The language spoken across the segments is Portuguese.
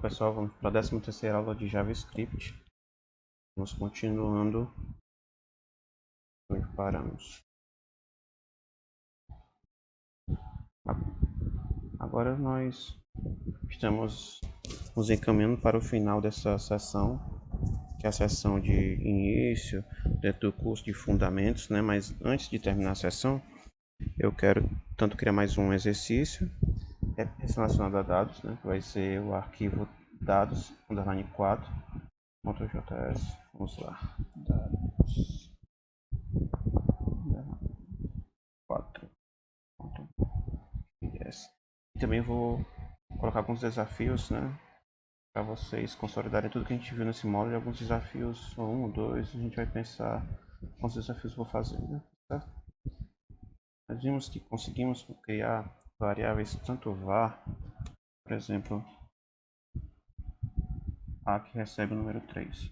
pessoal, vamos para a 13ª aula de JavaScript. Vamos continuando onde paramos. Agora nós estamos nos encaminhando para o final dessa sessão, que é a sessão de início dentro do curso de fundamentos, né? Mas antes de terminar a sessão, eu quero tanto criar mais um exercício relacionado a dados, né? Que vai ser o arquivo dados _4.js. Vamos lá, dados 4.js. E também vou colocar alguns desafios, né, para vocês consolidarem tudo que a gente viu nesse módulo. Alguns desafios, 1, 2, a gente vai pensar quantos desafios eu vou fazer, né? Certo? Nós vimos que conseguimos criar variáveis tanto var, por exemplo, a que recebe o número 3.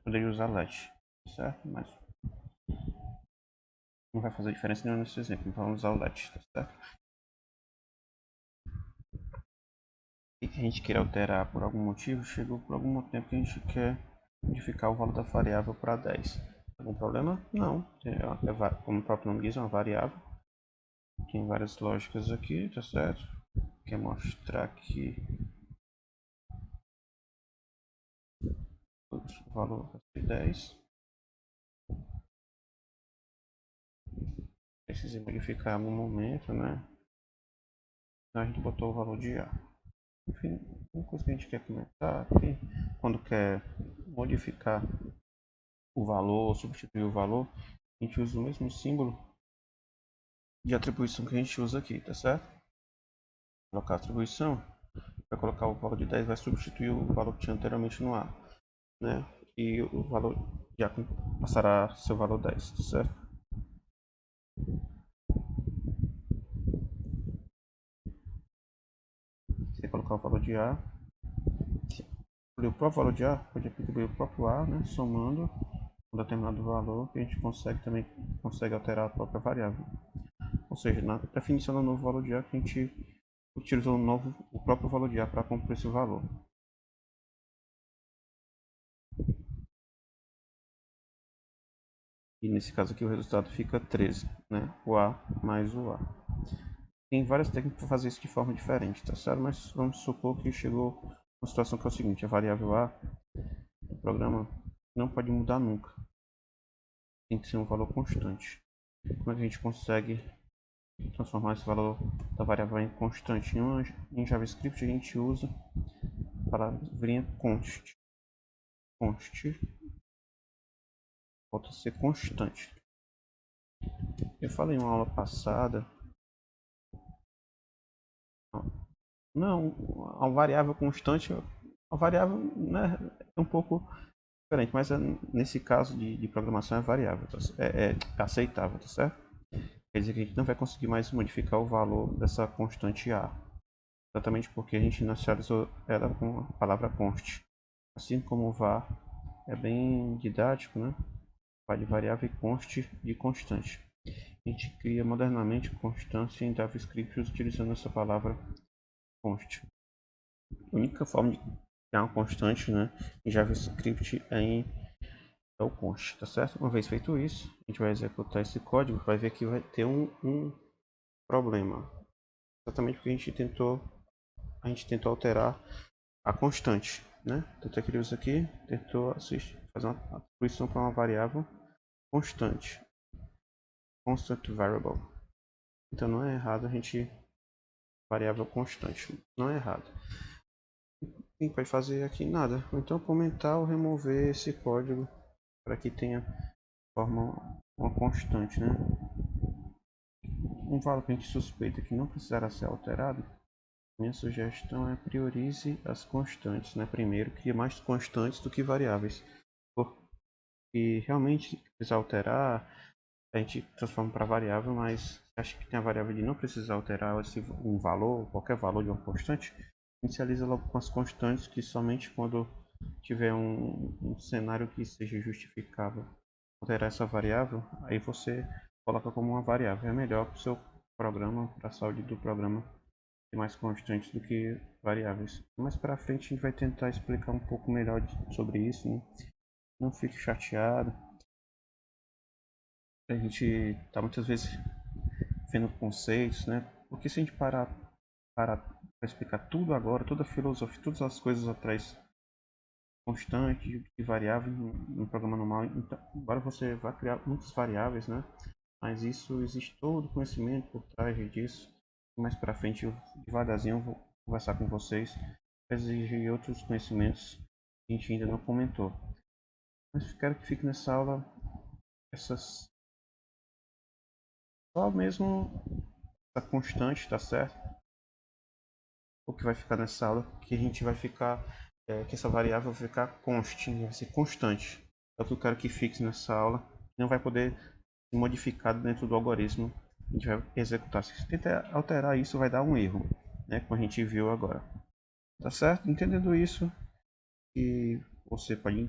Poderia usar let, certo? Mas não vai fazer diferença nenhuma nesse exemplo, então vamos usar o let, certo? E que a gente quer alterar por algum motivo, chegou por algum tempo que a gente quer modificar o valor da variável para 10. Algum problema? Não. Como o próprio nome diz, é uma variável. Tem várias lógicas aqui, tá certo? Quer mostrar que o valor vai ser 10. Precisei modificar no momento, né? Então a gente botou o valor de A. Enfim, uma coisa que a gente quer comentar aqui, quando quer modificar o valor, substituir o valor, a gente usa o mesmo símbolo de atribuição que a gente usa aqui, tá certo? Colocar a atribuição, vai colocar o valor de 10, vai substituir o valor que tinha anteriormente no A, né? E o valor já passará a ser o valor 10, tá certo? Você colocar o valor de A, o próprio valor de A, pode atribuir o próprio A, né? Somando um determinado valor, que a gente também consegue alterar a própria variável. Ou seja, na definição do novo valor de A, que a gente utilizou o próprio valor de A para compor esse valor. E nesse caso aqui o resultado fica 13, né? O A mais o A. Tem várias técnicas para fazer isso de forma diferente, tá certo? Mas vamos supor que chegou uma situação que é o seguinte: a variável A do programa não pode mudar nunca. Tem que ser um valor constante. Como é que a gente consegue transformar esse valor da variável em constante? Em JavaScript a gente usa a palavrinha const. Const volta a ser constante. Eu falei em uma aula passada. Não, a variável constante, a variável, né, é um pouco diferente, mas nesse caso de programação é variável, tá? É aceitável, tá certo? Quer dizer que a gente não vai conseguir mais modificar o valor dessa constante A, exatamente porque a gente inicializou ela com a palavra const. Assim como o var é bem didático, né? Vai de variável e const de constante. A gente cria modernamente constância em JavaScript utilizando essa palavra const. A única forma de criar uma constante, né, em JavaScript é o const, tá certo? Uma vez feito isso, a gente vai executar esse código, vai ver que vai ter um problema. Exatamente porque a gente tentou alterar a constante, né? Tanto é que ele usa aqui, tentou fazer uma atribuição para uma variável constante, constant variable. Então não é errado a gente variável constante, não é errado. A gente vai fazer aqui nada, então aumentar ou remover esse código para que tenha forma uma constante, né? Um valor que a gente suspeita que não precisará ser alterado. Minha sugestão é priorize as constantes, né? Primeiro, crie mais constantes do que variáveis, porque realmente precisar alterar, a gente transforma para variável, mas acho que tem a variável de não precisar alterar um valor, qualquer valor de uma constante, inicializa logo com as constantes, que somente quando tiver um cenário que seja justificável alterar essa variável, aí você coloca como uma variável. É melhor para o seu programa, para a saúde do programa, mais constantes do que variáveis. Mais para frente a gente vai tentar explicar um pouco melhor sobre isso, né? Não fique chateado. A gente está muitas vezes vendo conceitos, né? Porque se a gente para explicar tudo agora, toda a filosofia, todas as coisas atrás, constante e variável no programa normal, então, agora você vai criar muitas variáveis, né? Mas isso existe todo o conhecimento por trás disso. Mais para frente, eu devagarzinho vou conversar com vocês, exigir outros conhecimentos que a gente ainda não comentou. Mas quero que fique nessa aula essas só mesmo a constante, tá certo? O que vai ficar nessa aula, que a gente vai ficar, que essa variável vai ficar vai ser constante. É o que eu quero que fique nessa aula. Não vai poder ser modificado dentro do algoritmo. A gente vai executar. Se tentar alterar isso, vai dar um erro, né? Como a gente viu agora. Tá certo? Entendendo isso, e você pode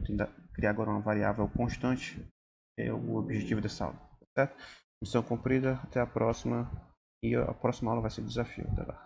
criar agora uma variável constante, é o objetivo dessa aula. Tá certo? Missão cumprida. Até a próxima. E a próxima aula vai ser desafio. Até lá.